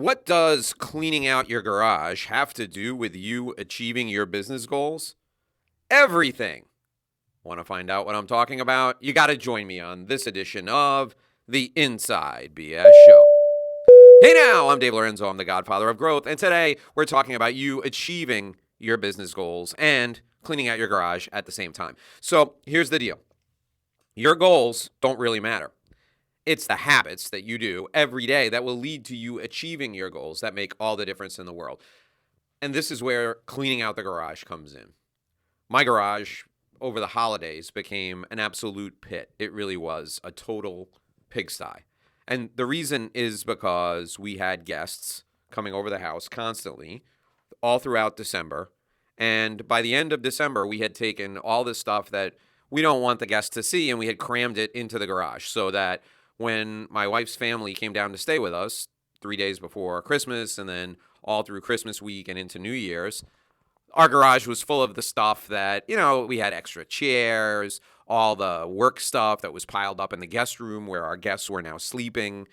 What does cleaning out your garage have to do with you achieving your business goals? Everything. Want to find out what I'm talking about? You got to join me on this edition of the Inside BS Show. Hey now, I'm Dave Lorenzo. I'm the godfather of growth. And today we're talking about you achieving your business goals and cleaning out your garage at the same time. So here's the deal. Your goals don't really matter. It's the habits that you do every day that will lead to you achieving your goals that make all the difference in the world. And this is where cleaning out the garage comes in. My garage over the holidays became an absolute pit. It really was a total pigsty. And the reason is because we had guests coming over the house constantly all throughout December. And by the end of December, we had taken all this stuff that we don't want the guests to see and we had crammed it into the garage so that when my wife's family came down to stay with us 3 days before Christmas and then all through Christmas week and into New Year's, our garage was full of the stuff that, we had extra chairs, all the work stuff that was piled up in the guest room where our guests were now sleeping,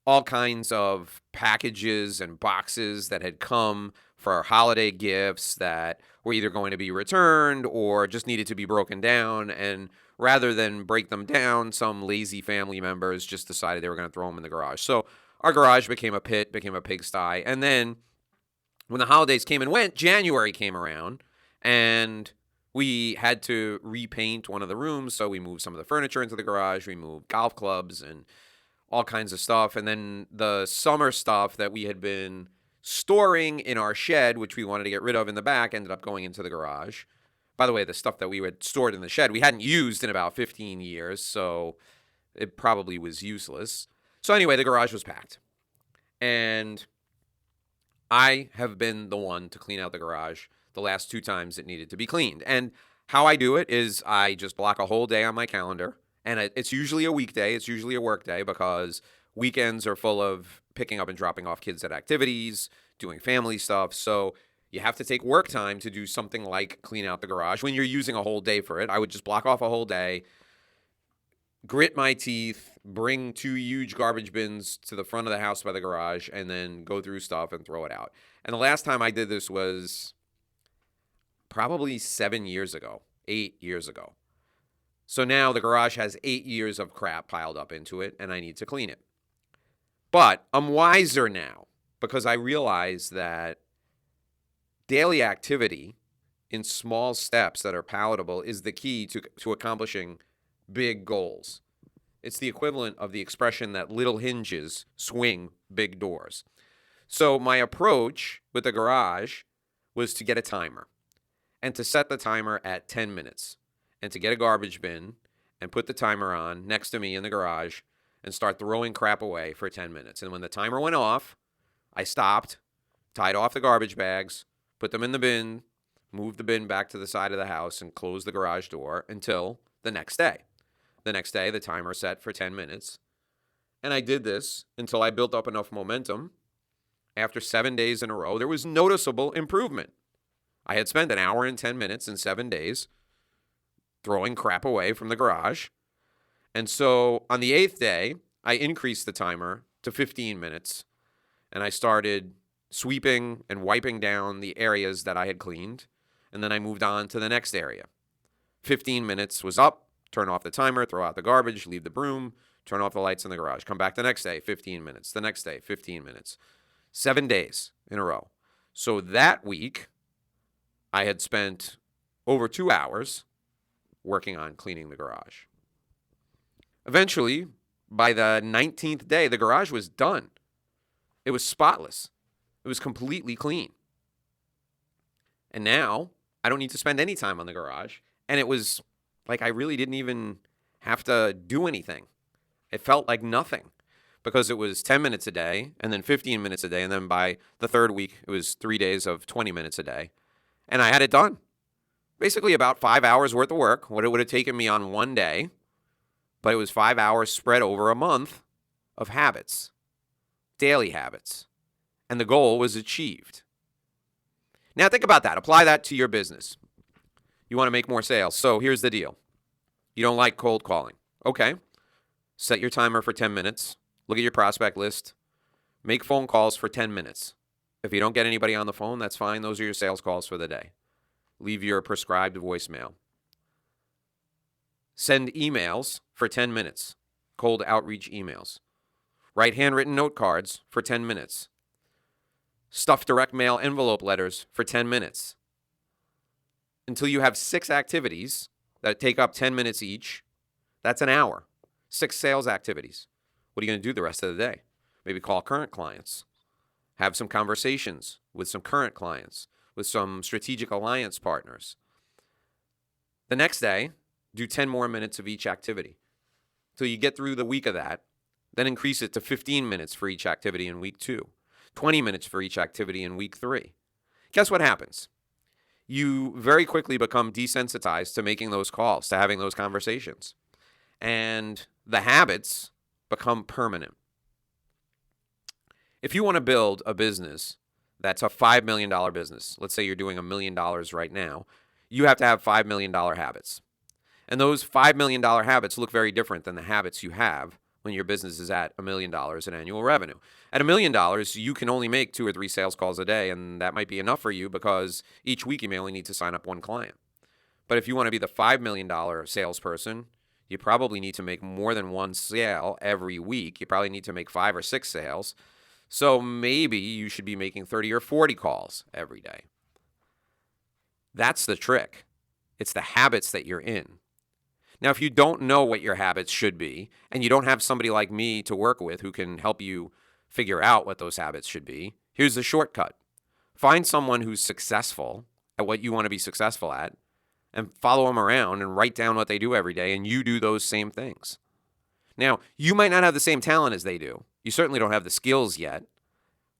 all kinds of packages and boxes that had come for our holiday gifts that were either going to be returned or just needed to be broken down. And rather than break them down, some lazy family members just decided they were going to throw them in the garage. So our garage became a pit, became a pigsty. And then when the holidays came and went, January came around and we had to repaint one of the rooms. So we moved some of the furniture into the garage. We moved golf clubs and all kinds of stuff. And then the summer stuff that we had been storing in our shed, which we wanted to get rid of in the back, ended up going into the garage. By the way, the stuff that we had stored in the shed, we hadn't used in about 15 years, so it probably was useless. So anyway, the garage was packed. And I have been the one to clean out the garage the last 2 times it needed to be cleaned. And how I do it is I just block a whole day on my calendar. And it's usually a weekday. It's usually a work day because weekends are full of picking up and dropping off kids at activities, doing family stuff. So you have to take work time to do something like clean out the garage. When you're using a whole day for it, I would just block off a whole day, grit my teeth, bring 2 huge garbage bins to the front of the house by the garage, and then go through stuff and throw it out. And the last time I did this was probably 7 years ago, 8 years ago. So now the garage has 8 years of crap piled up into it, and I need to clean it. But I'm wiser now because I realize that daily activity in small steps that are palatable is the key to accomplishing big goals. It's the equivalent of the expression that little hinges swing big doors. So my approach with the garage was to get a timer and to set the timer at 10 minutes and to get a garbage bin and put the timer on next to me in the garage and start throwing crap away for 10 minutes. And when the timer went off, I stopped, tied off the garbage bags, put them in the bin, moved the bin back to the side of the house, and closed the garage door until the next day. The next day, the timer set for 10 minutes. And I did this until I built up enough momentum. After 7 days in a row, there was noticeable improvement. I had spent an hour and 10 minutes in 7 days throwing crap away from the garage. And so on the 8th day, I increased the timer to 15 minutes. And I started sweeping and wiping down the areas that I had cleaned. And then I moved on to the next area. 15 minutes was up, turn off the timer, throw out the garbage, leave the broom, turn off the lights in the garage. Come back the next day, 15 minutes. The next day, 15 minutes. 7 days in a row. So that week, I had spent over 2 hours working on cleaning the garage. Eventually, by the 19th day, the garage was done. It was spotless. It was completely clean. And now I don't need to spend any time on the garage. And it was like I really didn't even have to do anything. It felt like nothing because it was 10 minutes a day and then 15 minutes a day. And then by the 3rd week, it was 3 days of 20 minutes a day. And I had it done. Basically about 5 hours worth of work, what it would have taken me on one day. But it was 5 hours spread over a month of habits, daily habits. And the goal was achieved. Now think about that. Apply that to your business. You want to make more sales. So here's the deal. You don't like cold calling. Okay. Set your timer for 10 minutes. Look at your prospect list. Make phone calls for 10 minutes. If you don't get anybody on the phone, that's fine. Those are your sales calls for the day. Leave your prescribed voicemail. Send emails for 10 minutes, cold outreach emails. Write handwritten note cards for 10 minutes. Stuff direct mail envelope letters for 10 minutes. Until you have 6 activities that take up 10 minutes each, that's an hour. 6 sales activities. What are you going to do the rest of the day? Maybe call current clients. Have some conversations with some current clients, with some strategic alliance partners. The next day, do 10 more minutes of each activity until you get through the week of that. Then increase it to 15 minutes for each activity in week 2, 20 minutes for each activity in week 3. Guess what happens? You very quickly become desensitized to making those calls, to having those conversations. And the habits become permanent. If you want to build a business that's a $5 million business, let's say you're doing $1 million right now, you have to have $5 million habits. And those $5 million habits look very different than the habits you have when your business is at $1 million in annual revenue. At $1 million, you can only make 2 or 3 sales calls a day, and that might be enough for you because each week you may only need to sign up 1 client. But if you want to be the $5 million salesperson, you probably need to make more than 1 sale every week. You probably need to make 5 or 6 sales. So maybe you should be making 30 or 40 calls every day. That's the trick. It's the habits that you're in. Now, if you don't know what your habits should be, and you don't have somebody like me to work with who can help you figure out what those habits should be, here's the shortcut. Find someone who's successful at what you want to be successful at, and follow them around and write down what they do every day, and you do those same things. Now, you might not have the same talent as they do. You certainly don't have the skills yet,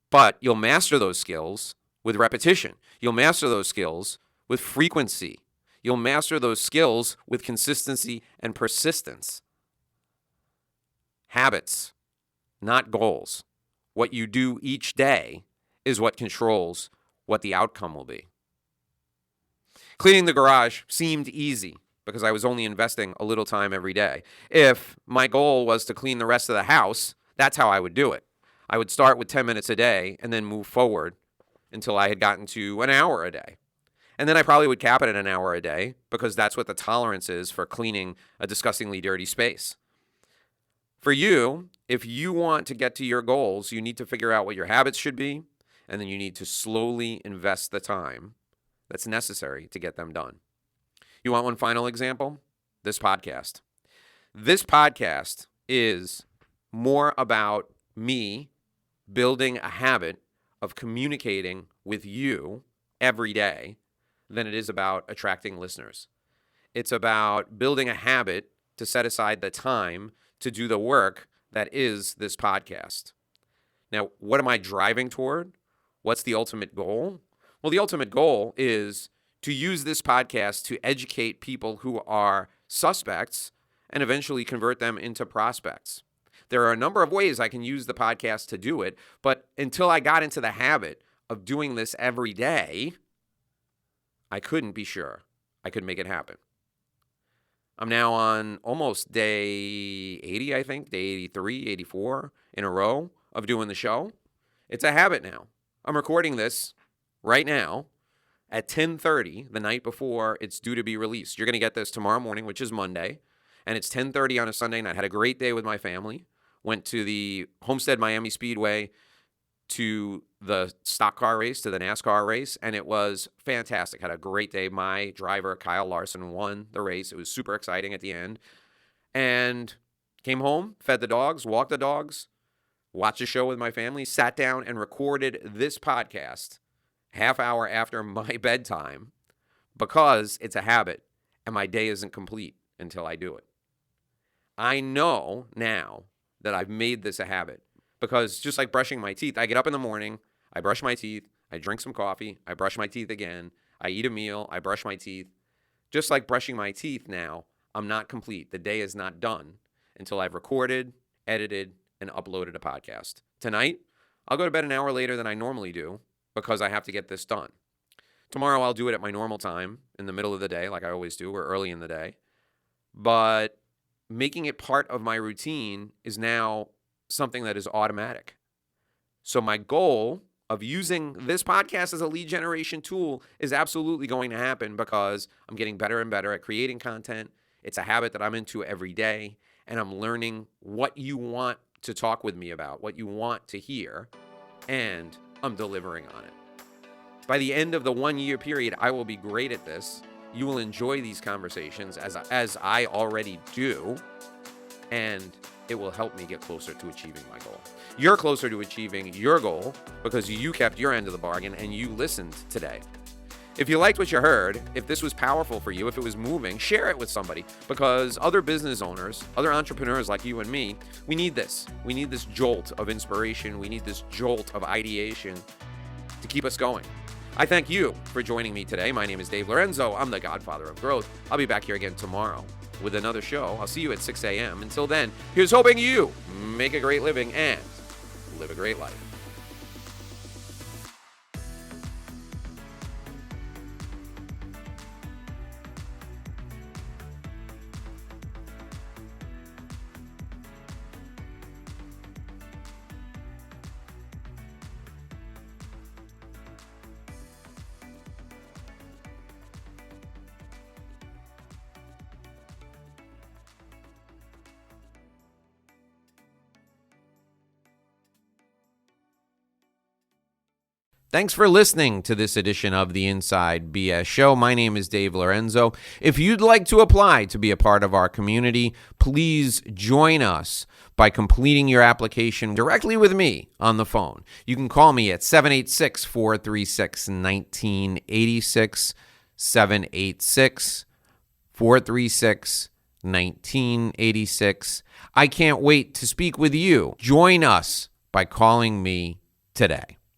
but you'll master those skills with repetition. You'll master those skills with frequency. You'll master those skills with consistency and persistence. Habits, not goals. What you do each day is what controls what the outcome will be. Cleaning the garage seemed easy because I was only investing a little time every day. If my goal was to clean the rest of the house, that's how I would do it. I would start with 10 minutes a day and then move forward until I had gotten to an hour a day. And then I probably would cap it at an hour a day because that's what the tolerance is for cleaning a disgustingly dirty space. For you, if you want to get to your goals, you need to figure out what your habits should be, and then you need to slowly invest the time that's necessary to get them done. You want one final example? This podcast. This podcast is more about me building a habit of communicating with you every day than it is about attracting listeners. It's about building a habit to set aside the time to do the work that is this podcast. Now, what am I driving toward? What's the ultimate goal? Well, the ultimate goal is to use this podcast to educate people who are suspects and eventually convert them into prospects. There are a number of ways I can use the podcast to do it, but until I got into the habit of doing this every day, I couldn't be sure I could make it happen. I'm now on almost day 80, I think, day 83, 84 in a row of doing the show. It's a habit now. I'm recording this right now at 10:30 the night before it's due to be released. You're going to get this tomorrow morning, which is Monday, and it's 10:30 on a Sunday night. I had a great day with my family. Went to the Homestead Miami Speedway to the stock car race, to the NASCAR race, and it was fantastic. Had a great day. My driver, Kyle Larson, won the race. It was super exciting at the end. And came home, fed the dogs, walked the dogs, watched a show with my family, sat down and recorded this podcast half hour after my bedtime because it's a habit and my day isn't complete until I do it. I know now that I've made this a habit. Because just like brushing my teeth, I get up in the morning, I brush my teeth, I drink some coffee, I brush my teeth again, I eat a meal, I brush my teeth. Just like brushing my teeth now, I'm not complete. The day is not done until I've recorded, edited, and uploaded a podcast. Tonight, I'll go to bed an hour later than I normally do because I have to get this done. Tomorrow, I'll do it at my normal time in the middle of the day like I always do, or early in the day. But making it part of my routine is now something that is automatic. So my goal of using this podcast as a lead generation tool is absolutely going to happen because I'm getting better and better at creating content. It's a habit that I'm into every day, and I'm learning what you want to talk with me about, what you want to hear, and I'm delivering on it. By the end of the 1-year period, I will be great at this. You will enjoy these conversations as I already do, and it will help me get closer to achieving my goal. You're closer to achieving your goal because you kept your end of the bargain and you listened today. If you liked what you heard, if this was powerful for you, if it was moving, share it with somebody, because other business owners, other entrepreneurs like you and me, we need this. We need this jolt of inspiration. We need this jolt of ideation to keep us going. I thank you for joining me today. My name is Dave Lorenzo. I'm the Godfather of Growth. I'll be back here again tomorrow with another show. I'll see you at 6 a.m. Until then, here's hoping you make a great living and live a great life. Thanks for listening to this edition of the Inside BS Show. My name is Dave Lorenzo. If you'd like to apply to be a part of our community, please join us by completing your application directly with me on the phone. You can call me at 786-436-1986, 786-436-1986. I can't wait to speak with you. Join us by calling me today.